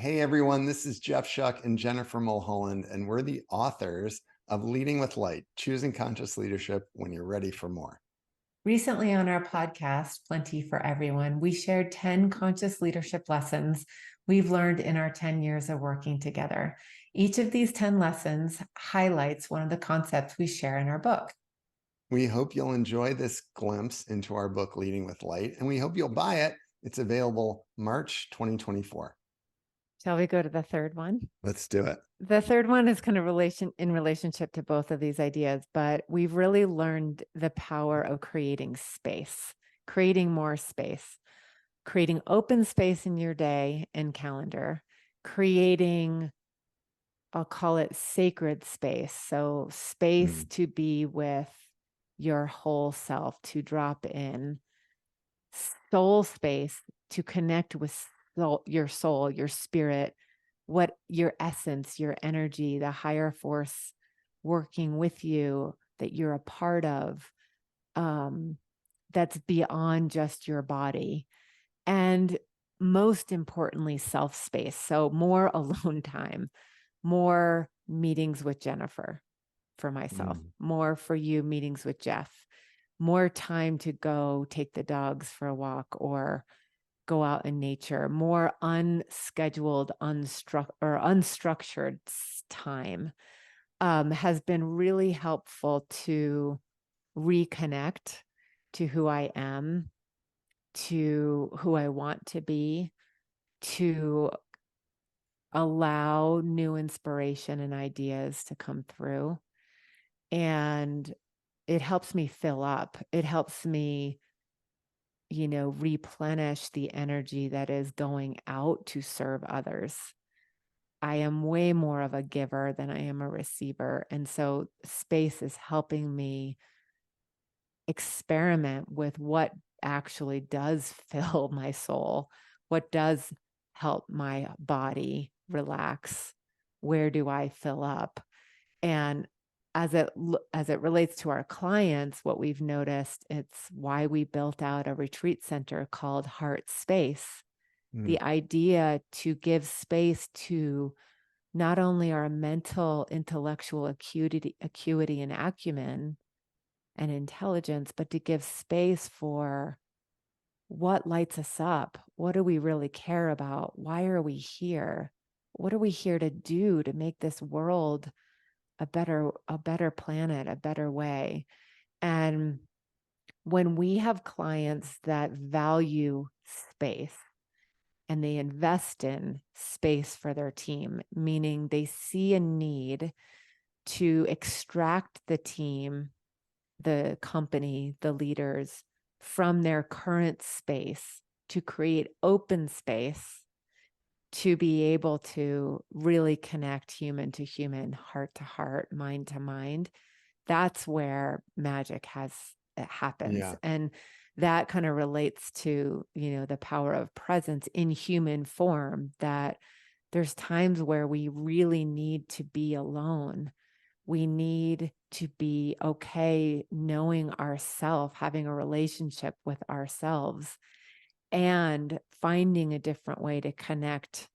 Hey everyone, this is Jeff Shuck and Jennifer Mulholland, and we're the authors of Leading with Light, Choosing Conscious Leadership When You're Ready for More. Recently on our podcast, Plenty for Everyone, we shared 10 conscious leadership lessons we've learned in our 10 years of working together. Each of these 10 lessons highlights one of the concepts we share in our book. We hope you'll enjoy this glimpse into our book, Leading with Light, and we hope you'll buy it. It's available March 2024. Shall we go to the third one? Let's do it. The third one is kind of in relationship to both of these ideas, but we've really learned the power of creating space, creating more space, creating open space in your day and calendar, creating, I'll call it sacred space. So space to be with your whole self, to drop in, soul space to connect with soul, your spirit, what your essence, your energy, the higher force working with you that you're a part of, that's beyond just your body. And most importantly, self space. So more alone time, more meetings with Jennifer for myself, more for you, meetings with Jeff, more time to go take the dogs for a walk or go out in nature, more unscheduled, unstructured time has been really helpful to reconnect to who I am, to who I want to be, to allow new inspiration and ideas to come through. And it helps me fill up. It helps me, replenish the energy that is going out to serve others. I am way more of a giver than I am a receiver. And so space is helping me experiment with what actually does fill my soul, what does help my body relax, where do I fill up? And as it relates to our clients, what we've noticed, it's why we built out a retreat center called Heart Space. The idea to give space to not only our mental, intellectual acuity and acumen and intelligence, but to give space for what lights us up. What do we really care about? Why are we here? What are we here to do to make this world a better planet, a better way? And when we have clients that value space and they invest in space for their team, meaning they see a need to extract the team, the company, the leaders from their current space to create open space to be able to really connect human to human, heart to heart, mind to mind, that's where magic happens. Yeah. And that kind of relates to, the power of presence in human form, that there's times where we really need to be alone. We need to be okay knowing ourselves, having a relationship with ourselves, and finding a different way to connect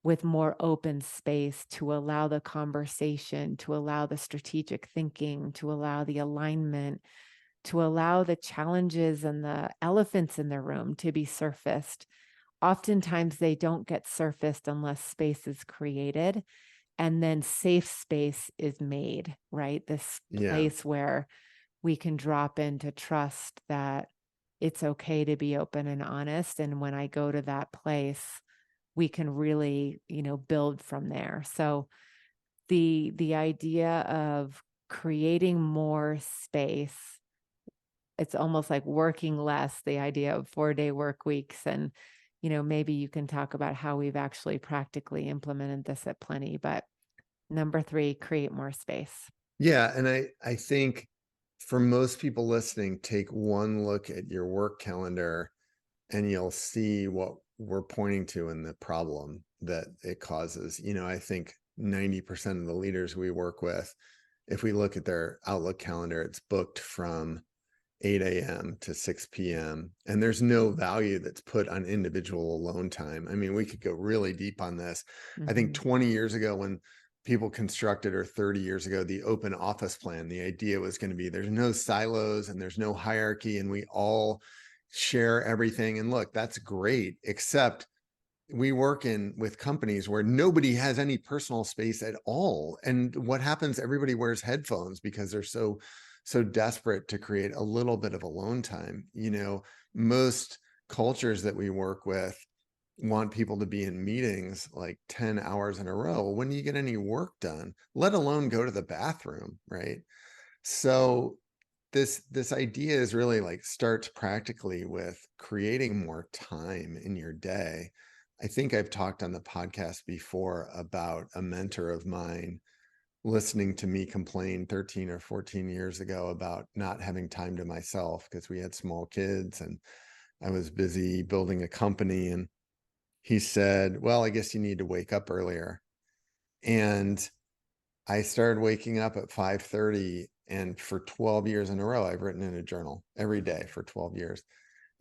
with more open space to allow the conversation, to allow the strategic thinking, to allow the alignment, to allow the challenges and the elephants in the room to be surfaced. Oftentimes they don't get surfaced unless space is created and then safe space is made, right? This place where we can drop into trust that it's okay to be open and honest. And when I go to that place, we can really, build from there. So the idea of creating more space, it's almost like working less, the idea of 4-day work weeks. And, maybe you can talk about how we've actually practically implemented this at Plenty. But number 3, create more space. Yeah. And I think for most people listening, take one look at your work calendar and you'll see what we're pointing to in the problem that it causes. I think 90% of the leaders we work with, if we look at their Outlook calendar, it's booked from 8 a.m. to 6 p.m. And there's no value that's put on individual alone time. I mean, we could go really deep on this. I think Mhm. 20 years ago, when people constructed, or 30 years ago, the open office plan, the idea was going to be there's no silos and there's no hierarchy and we all share everything. And look, that's great, except we work in with companies where nobody has any personal space at all. And what happens, everybody wears headphones because they're so desperate to create a little bit of alone time. Most cultures that we work with want people to be in meetings like 10 hours in a row. When do you get any work done, let alone go to the bathroom, right? So this idea is really like, starts practically with creating more time in your day. I think I've talked on the podcast before about a mentor of mine listening to me complain 13 or 14 years ago about not having time to myself because we had small kids and I was busy building a company. And he said, well, I guess you need to wake up earlier. And I started waking up at 5:30, and for 12 years in a row, I've written in a journal every day for 12 years.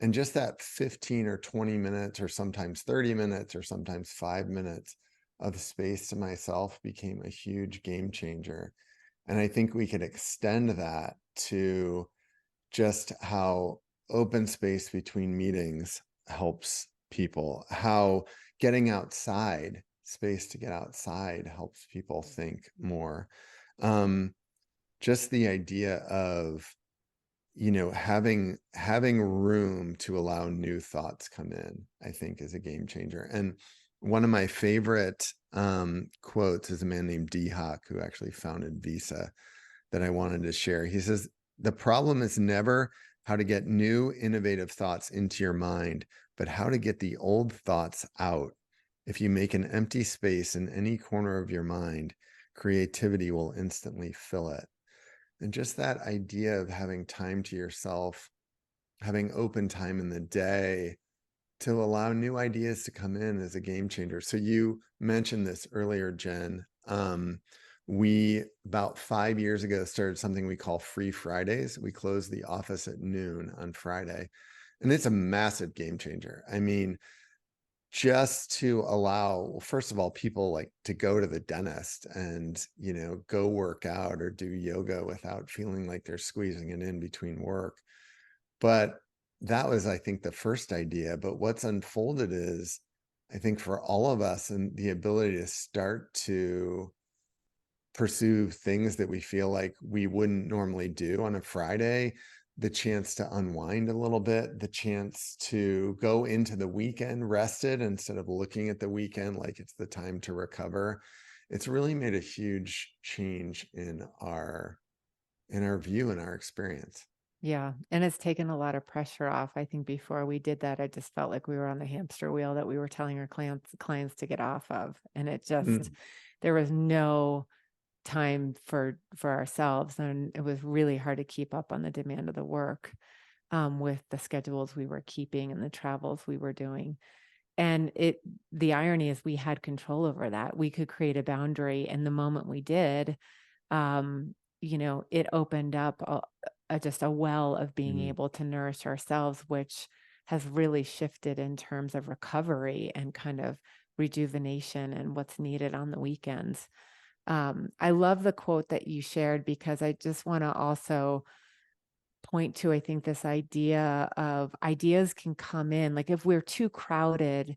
And just that 15 or 20 minutes, or sometimes 30 minutes, or sometimes 5 minutes of space to myself became a huge game changer. And I think we could extend that to just how open space between meetings helps people, how getting outside, space to get outside, helps people think more. Um, just the idea of, having room to allow new thoughts come in, I think, is a game changer. And one of my favorite quotes is a man named Dee Hock, who actually founded Visa, that I wanted to share. He says, the problem is never how to get new, innovative thoughts into your mind, but how to get the old thoughts out. If you make an empty space in any corner of your mind, creativity will instantly fill it. And just that idea of having time to yourself, having open time in the day to allow new ideas to come in, is a game changer. So you mentioned this earlier, Jen. We, about 5 years ago, started something we call Free Fridays. We close the office at noon on Friday, and it's a massive game changer. I mean, just to allow, well, first of all, people like to go to the dentist and, go work out or do yoga without feeling like they're squeezing it in between work. But that was, I think, the first idea. But what's unfolded is, I think, for all of us, and the ability to start to pursue things that we feel like we wouldn't normally do on a Friday, the chance to unwind a little bit, the chance to go into the weekend rested instead of looking at the weekend like it's the time to recover. It's really made a huge change in our view and our experience. Yeah, and it's taken a lot of pressure off. I think before we did that, I just felt like we were on the hamster wheel that we were telling our clients to get off of, and it just Mm, there was no time for ourselves, and it was really hard to keep up on the demand of the work, with the schedules we were keeping and the travels we were doing. And the irony is we had control over that. We could create a boundary, and the moment we did, it opened up just a well of being mm. able to nourish ourselves, which has really shifted in terms of recovery and kind of rejuvenation and what's needed on the weekends. I love the quote that you shared, because I just want to also point to, I think, this idea of ideas can come in. Like if we're too crowded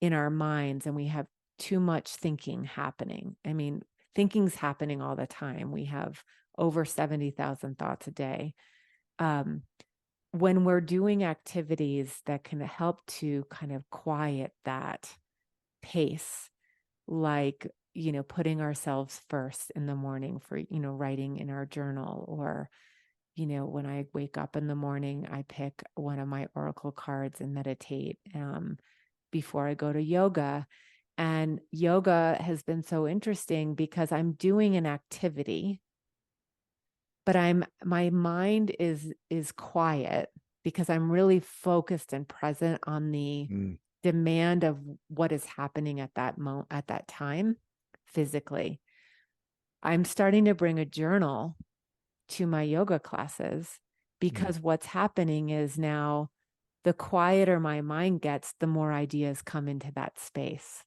in our minds and we have too much thinking happening. I mean, thinking's happening all the time. We have over 70,000 thoughts a day. Um, when we're doing activities that can help to kind of quiet that pace, like, putting ourselves first in the morning for, writing in our journal, or, when I wake up in the morning, I pick one of my oracle cards and meditate before I go to yoga. And yoga has been so interesting because I'm doing an activity, but my mind is quiet because I'm really focused and present on the Mm. demand of what is happening at at that time physically. I'm starting to bring a journal to my yoga classes, Mm. because what's happening is now the quieter my mind gets, the more ideas come into that space.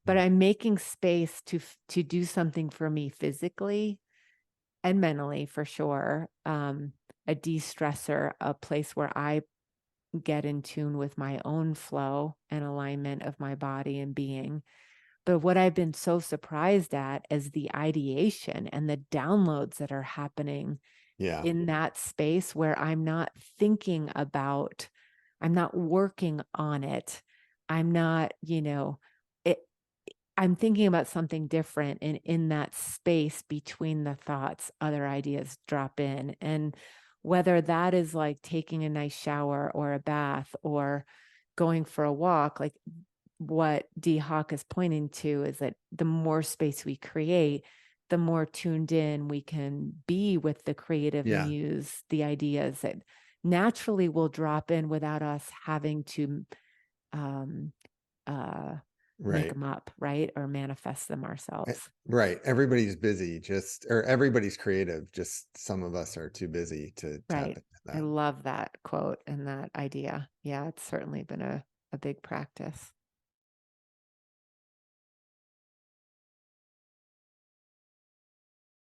But Mm. I'm making space to do something for me physically and mentally for sure. A de-stressor, a place where I get in tune with my own flow and alignment of my body and being. But what I've been so surprised at is the ideation and the downloads that are happening Yeah. in that space where I'm not thinking about, I'm not working on it. I'm not, it, I'm thinking about something different. And in that space between the thoughts, other ideas drop in. And whether that is like taking a nice shower or a bath or going for a walk, like what D Hawk is pointing to is that the more space we create, the more tuned in we can be with the creative Yeah. muse, the ideas that naturally will drop in without us having to um, make Right. them up, right? Or manifest them Eh, ourselves. Right. Everybody's busy, or everybody's creative. Just some of us are too busy to tap Right. into I that. love that quote and that idea. Yeah, it's certainly been a big practice.